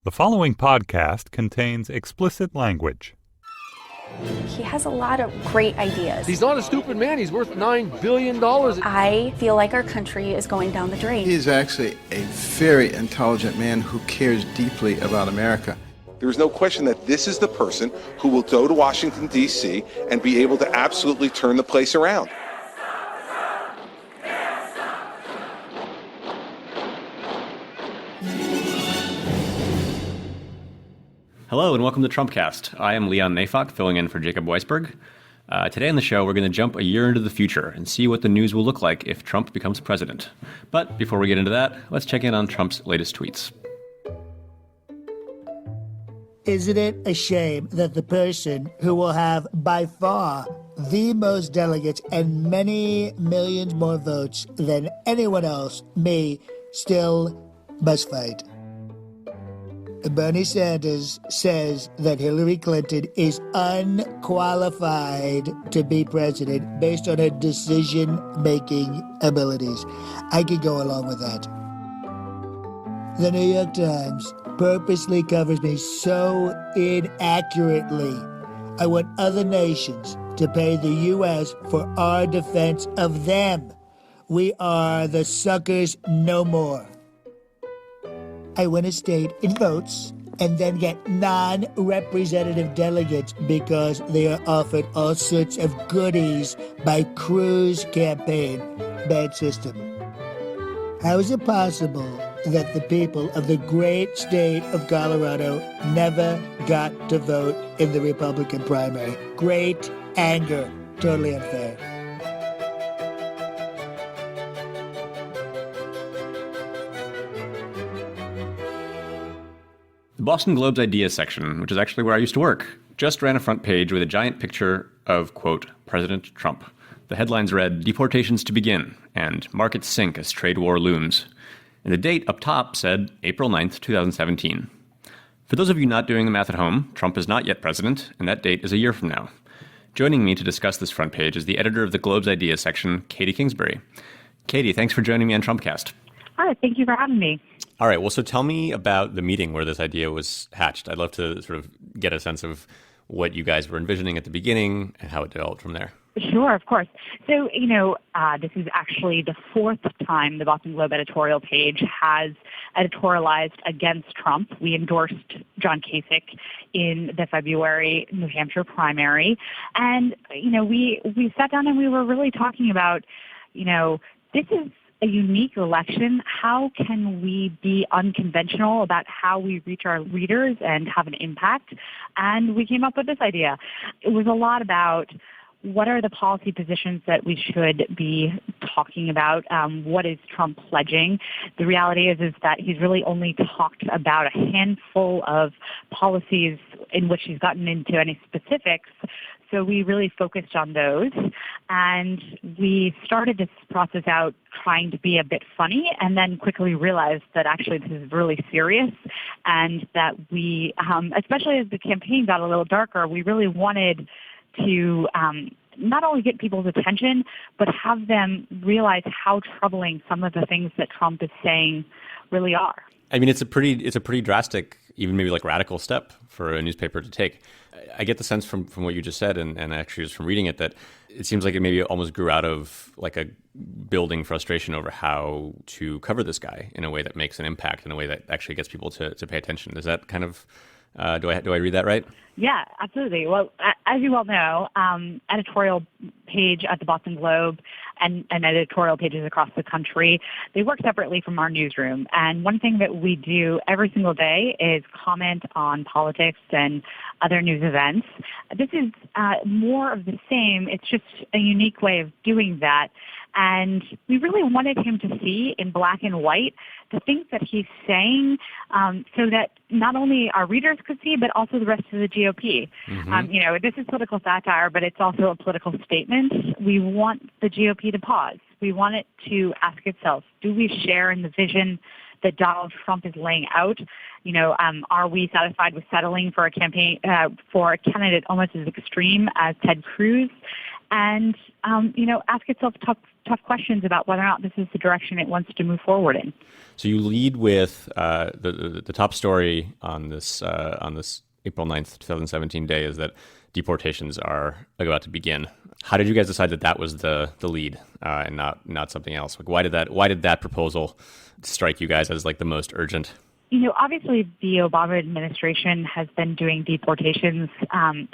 The following podcast contains explicit language. He has a lot of great ideas. He's not a stupid man. He's worth $9 billion. I feel like our country is going down the drain. He is actually a very intelligent man who cares deeply about America. There is no question that this is the person who will go to Washington, D.C. and be able to absolutely turn the place around. Hello and welcome to Trumpcast. I am Leon Nafok, filling in for Jacob Weisberg. Today on the show, we're going to jump a year into the future and see what the news will look like if Trump becomes president. But before we get into that, let's check in on Trump's latest tweets. Isn't it a shame that the person who will have by far the most delegates and many millions more votes than anyone else, me, still must fight? Bernie Sanders says that Hillary Clinton is unqualified to be president based on her decision-making abilities. I could go along with that. The New York Times purposely covers me so inaccurately. I want other nations to pay the U.S. for our defense of them. We are the suckers no more. I win a state in votes and then get non-representative delegates because they are offered all sorts of goodies by Cruz campaign. Bad system. How is it possible that the people of the great state of Colorado never got to vote in the Republican primary? Great anger. Totally unfair. The Boston Globe's Ideas section, which is actually where I used to work, just ran a front page with a giant picture of, quote, President Trump. The headlines read, "Deportations to begin," and "Markets sink as trade war looms." And the date up top said April 9th, 2017. For those of you not doing the math at home, Trump is not yet president, and that date is a year from now. Joining me to discuss this front page is the editor of the Globe's Ideas section, Katie Kingsbury. Katie, thanks for joining me on Trumpcast. Hi, thank you for having me. All right, well, so tell me about the meeting where this idea was hatched. I'd love to sort of get a sense of what you guys were envisioning at the beginning and how it developed from there. Sure, of course. So, this is actually the fourth time the Boston Globe editorial page has editorialized against Trump. We endorsed John Kasich in the February New Hampshire primary. And, we sat down and we were really talking about, this is a unique election. How can we be unconventional about how we reach our readers and have an impact? And we came up with this idea. It was a lot about what are the policy positions that we should be talking about? What is Trump pledging? The reality is that he's really only talked about a handful of policies in which he's gotten into any specifics. So we really focused on those, and we started this process out trying to be a bit funny, and then quickly realized that actually this is really serious, and that we, especially as the campaign got a little darker, we really wanted to not only get people's attention, but have them realize how troubling some of the things that Trump is saying really are. I mean, it's a pretty drastic, even maybe like radical step for a newspaper to take. I get the sense from what you just said, and actually just from reading it, that it seems like it maybe almost grew out of like a building frustration over how to cover this guy in a way that makes an impact, in a way that actually gets people to pay attention. Is that kind of, do I read that right? Yeah, absolutely. Well, as you well know, editorial page at the Boston Globe and editorial pages across the country, they work separately from our newsroom. And one thing that we do every single day is comment on politics and other news events. This is more of the same. It's just a unique way of doing that. And we really wanted him to see in black and white the things that he's saying, so that not only our readers could see, but also the rest of the GOP. Mm-hmm. This is political satire, but it's also a political statement. We want the GOP to pause. We want it to ask itself, do we share in the vision that Donald Trump is laying out? Are we satisfied with settling for a campaign, for a candidate almost as extreme as Ted Cruz? and, ask itself tough questions about whether or not this is the direction it wants to move forward in. So you lead with the top story on this April 9th, 2017 day is that deportations are about to begin. How did you guys decide that was the lead and not something else? Like, why did that proposal strike you guys as like the most urgent? Obviously, the Obama administration has been doing deportations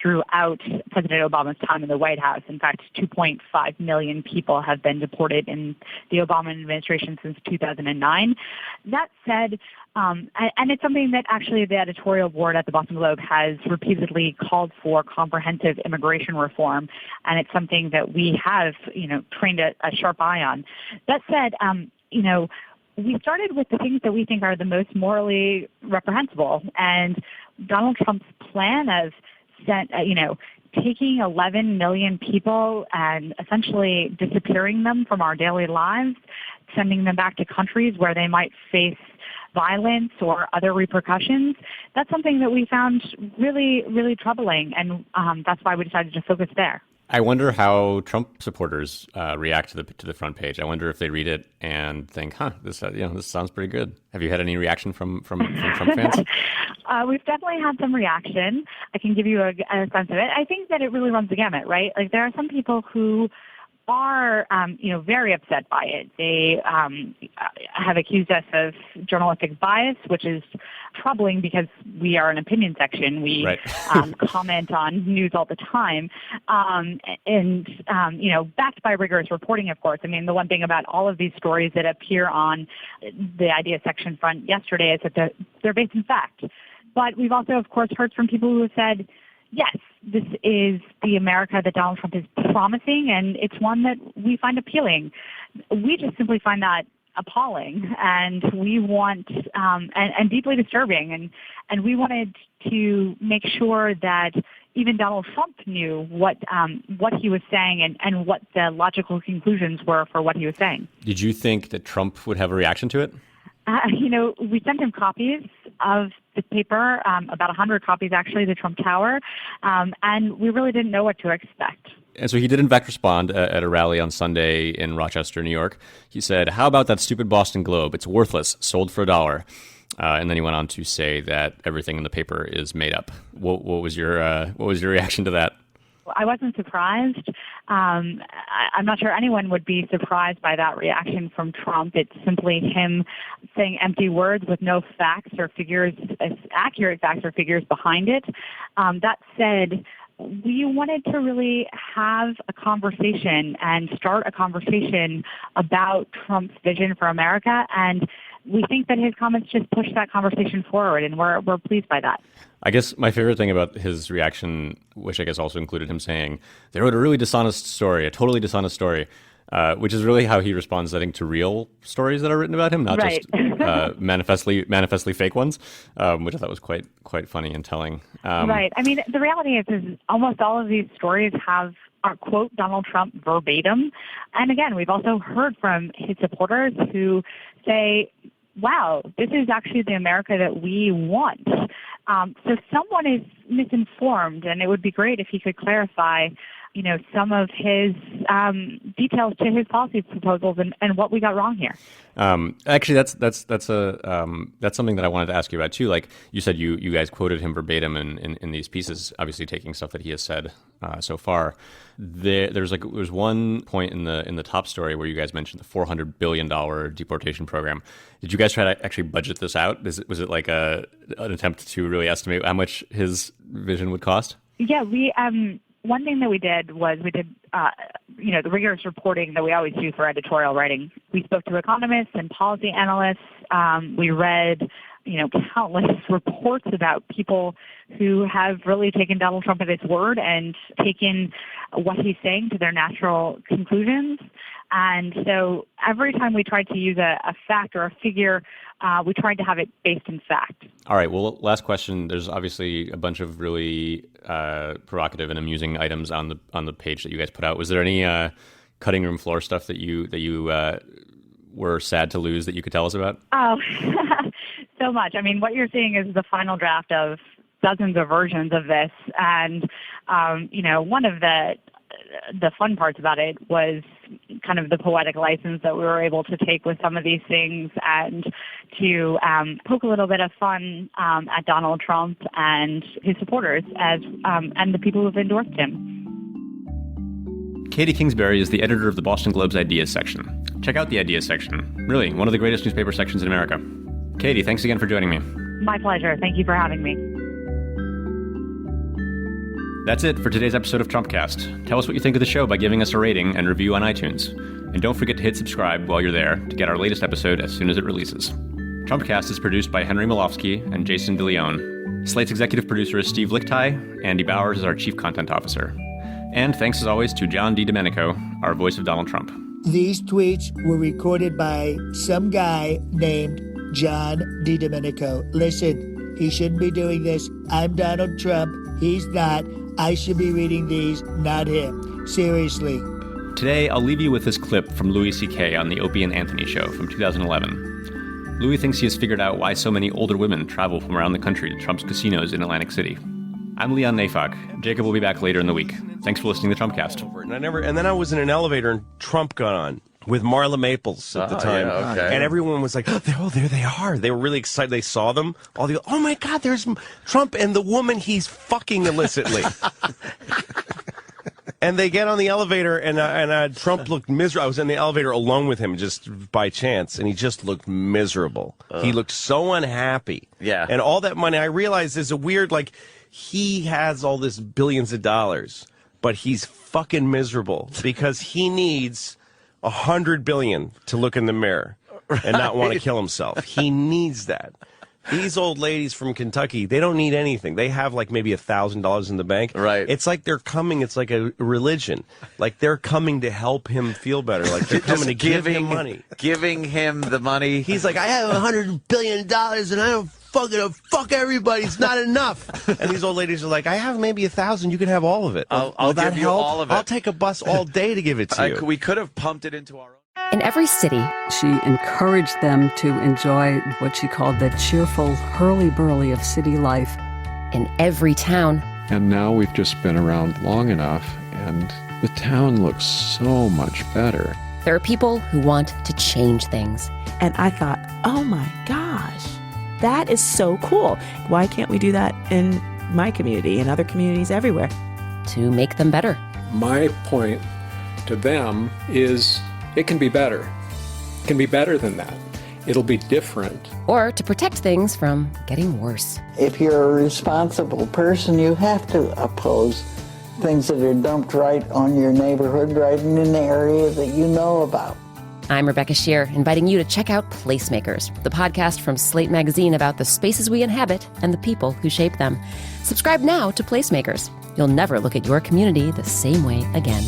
throughout President Obama's time in the White House. In fact, 2.5 million people have been deported in the Obama administration since 2009. That said, and it's something that actually the editorial board at the Boston Globe has repeatedly called for comprehensive immigration reform, and it's something that we have, trained a sharp eye on. That said, we started with the things that we think are the most morally reprehensible, and Donald Trump's plan of taking 11 million people and essentially disappearing them from our daily lives, sending them back to countries where they might face violence or other repercussions. That's something that we found really, really troubling, and that's why we decided to focus there. I wonder how Trump supporters react to the front page. I wonder if they read it and think, this sounds pretty good. Have you had any reaction from Trump fans? We've definitely had some reaction. I can give you a sense of it. I think that it really runs the gamut, right? Like, there are some people who are, very upset by it. They have accused us of journalistic bias, which is troubling because we are an opinion section. We right. Comment on news all the time, backed by rigorous reporting, of course. I mean, the one thing about all of these stories that appear on the idea section front yesterday is that they're based in fact. But we've also, of course, heard from people who have said, yes, this is the America that Donald Trump is promising, and it's one that we find appealing. We just simply find that appalling, and we want and deeply disturbing, and we wanted to make sure that even Donald Trump knew what he was saying and what the logical conclusions were for what he was saying. Did you think that Trump would have a reaction to it? We sent him copies of the paper, about 100 copies actually, the Trump Tower, and we really didn't know what to expect. And so he did in fact respond at a rally on Sunday in Rochester, New York. He said, "How about that stupid Boston Globe? It's worthless, sold for $1." And then he went on to say that everything in the paper is made up. What was your reaction to that? I wasn't surprised. I'm not sure anyone would be surprised by that reaction from Trump. It's simply him saying empty words with no facts or figures, accurate facts or figures behind it. That said, we wanted to really have a conversation and start a conversation about Trump's vision for America, and we think that his comments just push that conversation forward, and we're pleased by that. I guess my favorite thing about his reaction, which I guess also included him saying, they wrote a really dishonest story, a totally dishonest story, which is really how he responds, I think, to real stories that are written about him, not right. just manifestly fake ones, which I thought was quite funny and telling. Right. I mean, the reality is almost all of these stories are quote Donald Trump verbatim. And again, we've also heard from his supporters who say, wow, this is actually the America that we want. So someone is misinformed, and it would be great if he could clarify, some of his details to his policy proposals and what we got wrong here. Actually, that's something that I wanted to ask you about too. Like you said, you guys quoted him verbatim in these pieces, obviously taking stuff that he has said so far. There's one point in the top story where you guys mentioned the $400 billion deportation program. Did you guys try to actually budget this out? Was it like an attempt to really estimate how much his vision would cost? Yeah, we. One thing that we did the rigorous reporting that we always do for editorial writing. We spoke to economists and policy analysts. We read, countless reports about people who have really taken Donald Trump at his word and taken what he's saying to their natural conclusions. And so every time we tried to use a fact or a figure, we tried to have it based in fact. All right. Well, last question. There's obviously a bunch of really provocative and amusing items on the page that you guys put out. Was there any cutting room floor stuff that you were sad to lose that you could tell us about? Oh, so much. I mean, what you're seeing is the final draft of dozens of versions of this, and one of the the fun parts about it was kind of the poetic license that we were able to take with some of these things and to poke a little bit of fun at Donald Trump and his supporters and the people who have endorsed him. Katie Kingsbury is the editor of the Boston Globe's Ideas section. Check out the Ideas section. Really, one of the greatest newspaper sections in America. Katie, thanks again for joining me. My pleasure. Thank you for having me. That's it for today's episode of Trumpcast. Tell us what you think of the show by giving us a rating and review on iTunes. And don't forget to hit subscribe while you're there to get our latest episode as soon as it releases. Trumpcast is produced by Henry Malofsky and Jason DeLeon. Slate's executive producer is Steve Lichtai. Andy Bowers is our chief content officer. And thanks as always to John DiDomenico, our voice of Donald Trump. These tweets were recorded by some guy named John DiDomenico. Listen, he shouldn't be doing this. I'm Donald Trump. He's not. I should be reading these, not him. Seriously. Today, I'll leave you with this clip from Louis C.K. on the Opie and Anthony show from 2011. Louis thinks he has figured out why so many older women travel from around the country to Trump's casinos in Atlantic City. I'm Leon Neyfakh. Jacob will be back later in the week. Thanks for listening to Trumpcast. And then I was in an elevator and Trump got on with Marla Maples at the time. Yeah, okay. And everyone was like, oh, there they are. They were really excited. They saw them. Oh my God, there's Trump and the woman he's fucking illicitly. And they get on the elevator, and Trump looked miserable. I was in the elevator alone with him just by chance, and he just looked miserable. He looked so unhappy. Yeah. And all that money, I realized is a weird, like, he has all this billions of dollars, but he's fucking miserable because he needs 100 billion to look in the mirror and not want to kill himself. He needs that. These old ladies from Kentucky, they don't need anything. They have like maybe $1,000 in the bank. Right. It's like they're coming. It's like a religion. Like they're coming to help him feel better. Like they're coming to give him money. Giving him the money. He's like, I have $100 billion and I don't fuck everybody. It's not enough. And these old ladies are like, I have maybe 1,000. You can have all of it. I'll give you all of it. I'll take a bus all day to give it to you. We could have pumped it into our own. In every city, she encouraged them to enjoy what she called the cheerful hurly-burly of city life. In every town. And now we've just been around long enough, and the town looks so much better. There are people who want to change things. And I thought, oh my gosh, that is so cool. Why can't we do that in my community and other communities everywhere? To make them better. My point to them is it can be better. It can be better than that. It'll be different. Or to protect things from getting worse. If you're a responsible person, you have to oppose things that are dumped right on your neighborhood, right in an area that you know about. I'm Rebecca Shear, inviting you to check out Placemakers, the podcast from Slate Magazine about the spaces we inhabit and the people who shape them. Subscribe now to Placemakers. You'll never look at your community the same way again.